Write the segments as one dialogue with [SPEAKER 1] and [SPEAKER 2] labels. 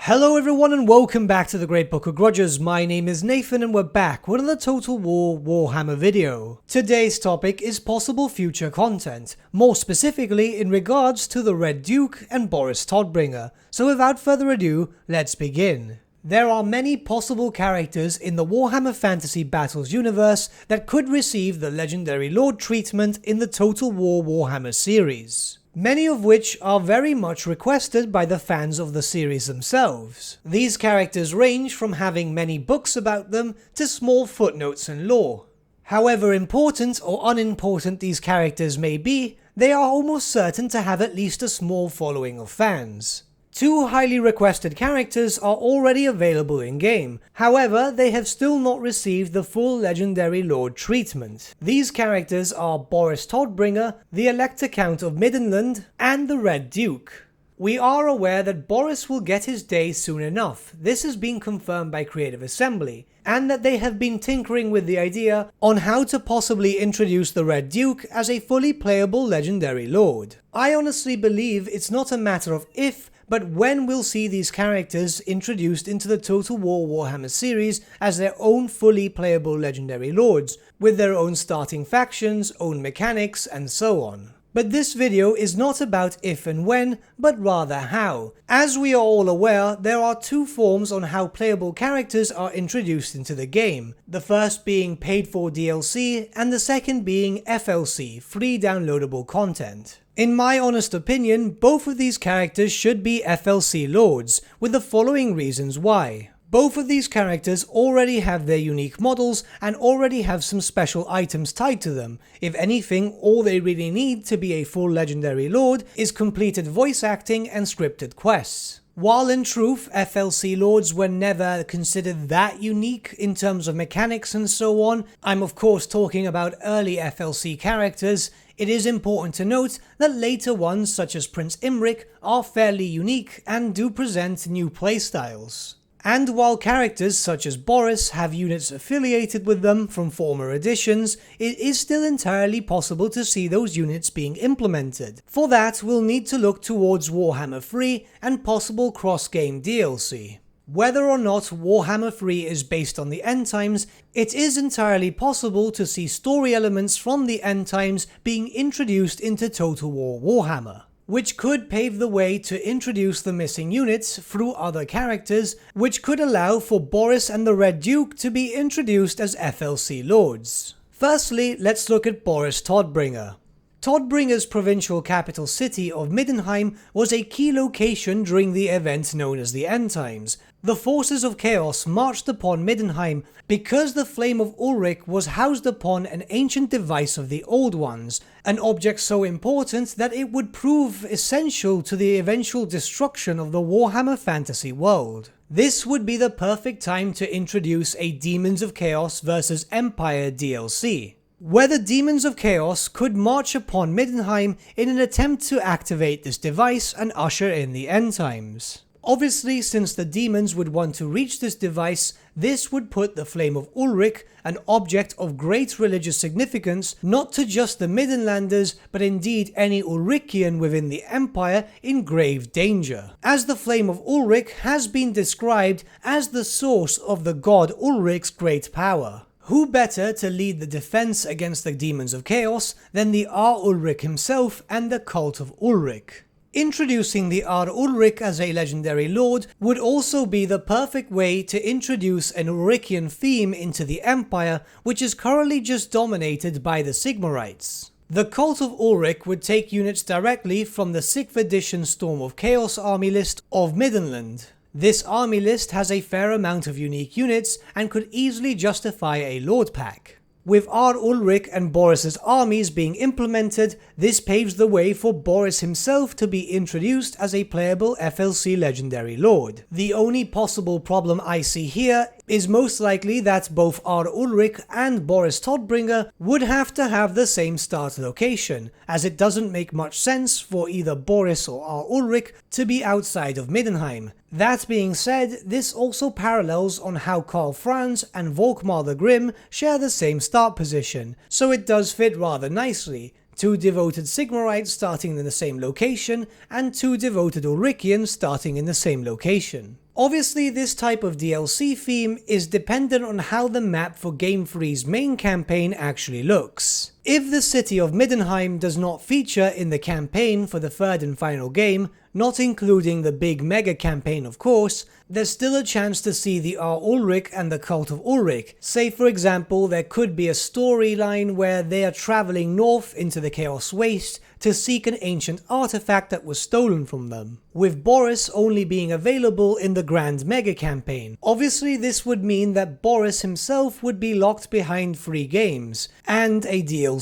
[SPEAKER 1] Hello everyone and welcome back to the Great Book of Grudges. My name is Nathan and we're back with another Total War Warhammer video. Today's topic is possible future content, more specifically in regards to the Red Duke and Boris Todbringer. So without further ado, let's begin. There are many possible characters in the Warhammer Fantasy Battles universe that could receive the Legendary Lord treatment in the Total War Warhammer series, many of which are very much requested by the fans of the series themselves. These characters range from having many books about them to small footnotes and lore. However important or unimportant these characters may be, they are almost certain to have at least a small following of fans. Two highly requested characters are already available in-game, however they have still not received the full Legendary Lord treatment. These characters are Boris Todbringer, the Elector Count of Middenland, and the Red Duke. We are aware that Boris will get his day soon enough, this has been confirmed by Creative Assembly, and that they have been tinkering with the idea on how to possibly introduce the Red Duke as a fully playable Legendary Lord. I honestly believe it's not a matter of if, but when we'll see these characters introduced into the Total War Warhammer series as their own fully playable Legendary Lords, with their own starting factions, own mechanics, and so on. But this video is not about if and when, but rather how. As we are all aware, there are two forms on how playable characters are introduced into the game, the first being paid for DLC and the second being FLC, free downloadable content. In my honest opinion, both of these characters should be FLC Lords, with the following reasons why. Both of these characters already have their unique models and already have some special items tied to them. If anything, all they really need to be a full Legendary Lord is completed voice acting and scripted quests. While in truth, FLC Lords were never considered that unique in terms of mechanics and so on, I'm of course talking about early FLC characters, it is important to note that later ones such as Prince Imric are fairly unique and do present new playstyles. And while characters such as Boris have units affiliated with them from former editions, it is still entirely possible to see those units being implemented. For that, we'll need to look towards Warhammer 3 and possible cross-game DLC. Whether or not Warhammer 3 is based on the end times, it is entirely possible to see story elements from the end times being introduced into Total War Warhammer, which could pave the way to introduce the missing units through other characters, which could allow for Boris and the Red Duke to be introduced as FLC Lords. Firstly, let's look at Boris Todbringer. Todbringer's provincial capital city of Middenheim was a key location during the event known as the End Times. The forces of chaos marched upon Middenheim because the Flame of Ulrich was housed upon an ancient device of the Old Ones, an object so important that it would prove essential to the eventual destruction of the Warhammer fantasy world. This would be the perfect time to introduce a Demons of Chaos vs Empire DLC, where the Demons of Chaos could march upon Middenheim in an attempt to activate this device and usher in the end times. Obviously, since the demons would want to reach this device, this would put the Flame of Ulrich, an object of great religious significance, not to just the Middenlanders, but indeed any Ulrichian within the Empire, in grave danger, as the Flame of Ulrich has been described as the source of the god Ulrich's great power. Who better to lead the defense against the Demons of Chaos than the Ulrich himself and the Cult of Ulrich? Introducing the Ulrich as a Legendary Lord would also be the perfect way to introduce an Ulrichian theme into the Empire, which is currently just dominated by the Sigmarites. The Cult of Ulrich would take units directly from the 6th edition Storm of Chaos army list of Middenland. This army list has a fair amount of unique units and could easily justify a Lord pack. With Ulrich and Boris's armies being implemented, this paves the way for Boris himself to be introduced as a playable FLC Legendary Lord. The only possible problem I see here is most likely that both Ulrich and Boris Todbringer would have to have the same start location, as it doesn't make much sense for either Boris or Ulrich to be outside of Middenheim. That being said, this also parallels on how Karl Franz and Volkmar the Grim share the same start position, so it does fit rather nicely. Two devoted Sigmarites starting in the same location, and two devoted Ulrichians starting in the same location. Obviously, this type of DLC theme is dependent on how the map for Game 3's main campaign actually looks. If the city of Middenheim does not feature in the campaign for the third and final game, not including the big mega campaign of course, there's still a chance to see the Ulrich and the Cult of Ulrich. Say for example, there could be a storyline where they are travelling north into the Chaos Waste to seek an ancient artifact that was stolen from them, with Boris only being available in the Grand Mega campaign. Obviously this would mean that Boris himself would be locked behind 3 games, and a DLC.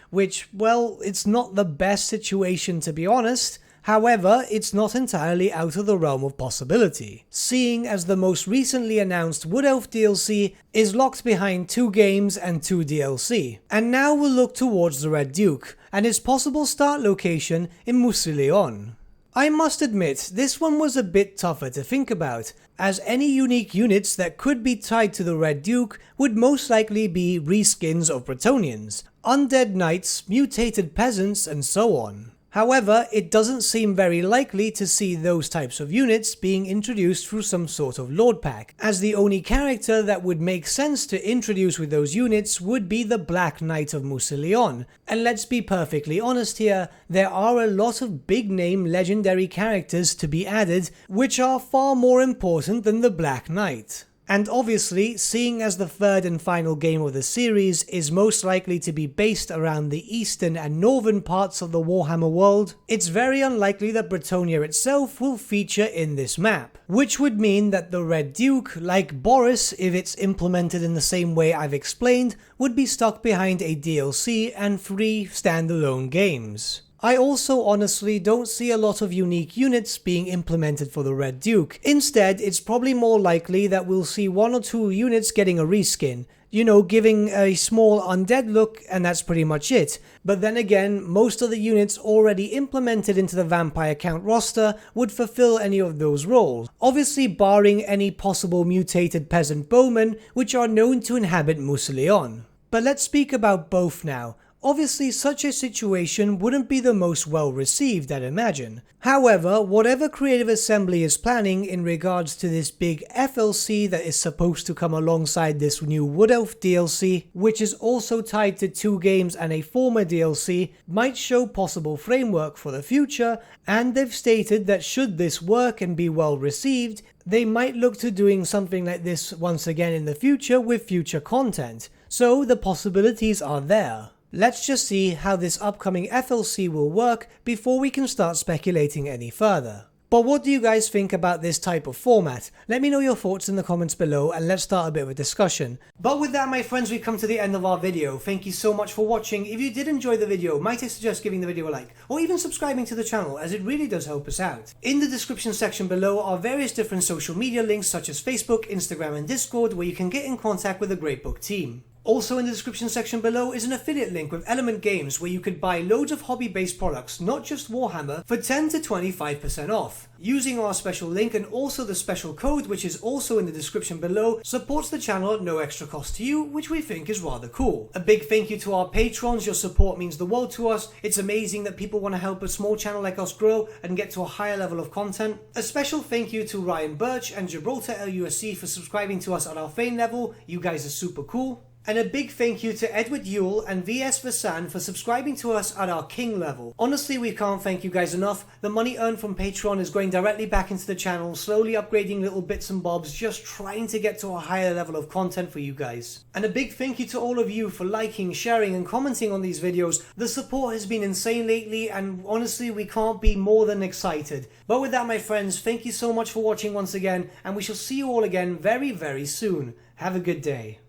[SPEAKER 1] Which, well, it's not the best situation to be honest. However, it's not entirely out of the realm of possibility, seeing as the most recently announced Wood Elf DLC is locked behind 2 games and 2 DLC. And now we'll look towards the Red Duke, and its possible start location in Mousillon. I must admit, this one was a bit tougher to think about, as any unique units that could be tied to the Red Duke would most likely be reskins of Bretonnians, undead knights, mutated peasants, and so on. However, it doesn't seem very likely to see those types of units being introduced through some sort of Lord Pack, as the only character that would make sense to introduce with those units would be the Black Knight of Mousillon. And let's be perfectly honest here, there are a lot of big name legendary characters to be added, which are far more important than the Black Knight. And obviously, seeing as the third and final game of the series is most likely to be based around the eastern and northern parts of the Warhammer world, it's very unlikely that Bretonnia itself will feature in this map, which would mean that the Red Duke, like Boris if it's implemented in the same way I've explained, would be stuck behind a DLC and 3 standalone games. I also honestly don't see a lot of unique units being implemented for the Red Duke. Instead, it's probably more likely that we'll see 1 or 2 units getting a reskin, you know, giving a small undead look, and that's pretty much it. But then again, most of the units already implemented into the Vampire Count roster would fulfill any of those roles, obviously barring any possible mutated peasant bowmen which are known to inhabit Mousillon. But let's speak about both now. Obviously, such a situation wouldn't be the most well received, I'd imagine. However, whatever Creative Assembly is planning in regards to this big FLC that is supposed to come alongside this new Wood Elf DLC, which is also tied to 2 games and a former DLC, might show possible framework for the future, and they've stated that should this work and be well received, they might look to doing something like this once again in the future with future content. So the possibilities are there. Let's just see how this upcoming FLC will work before we can start speculating any further. But what do you guys think about this type of format? Let me know your thoughts in the comments below and let's start a bit of a discussion. But with that, my friends, we've come to the end of our video. Thank you so much for watching. If you did enjoy the video, might I suggest giving the video a like, or even subscribing to the channel, as it really does help us out. In the description section below are various different social media links such as Facebook, Instagram and Discord, where you can get in contact with the Great Book team. Also in the description section below is an affiliate link with Element Games where you could buy loads of hobby-based products, not just Warhammer, for 10 to 25% off. Using our special link and also the special code, which is also in the description below, supports the channel at no extra cost to you, which we think is rather cool. A big thank you to our patrons, your support means the world to us. It's amazing that people want to help a small channel like us grow and get to a higher level of content. A special thank you to Ryan Bertsche and Gibraltar LUSC for subscribing to us at our fame level. You guys are super cool. And a big thank you to Edward Yule and VSVasan for subscribing to us at our King level. Honestly, we can't thank you guys enough. The money earned from Patreon is going directly back into the channel, slowly upgrading little bits and bobs, just trying to get to a higher level of content for you guys. And a big thank you to all of you for liking, sharing and commenting on these videos. The support has been insane lately and honestly we can't be more than excited. But with that, my friends, thank you so much for watching once again, and we shall see you all again very, very soon. Have a good day.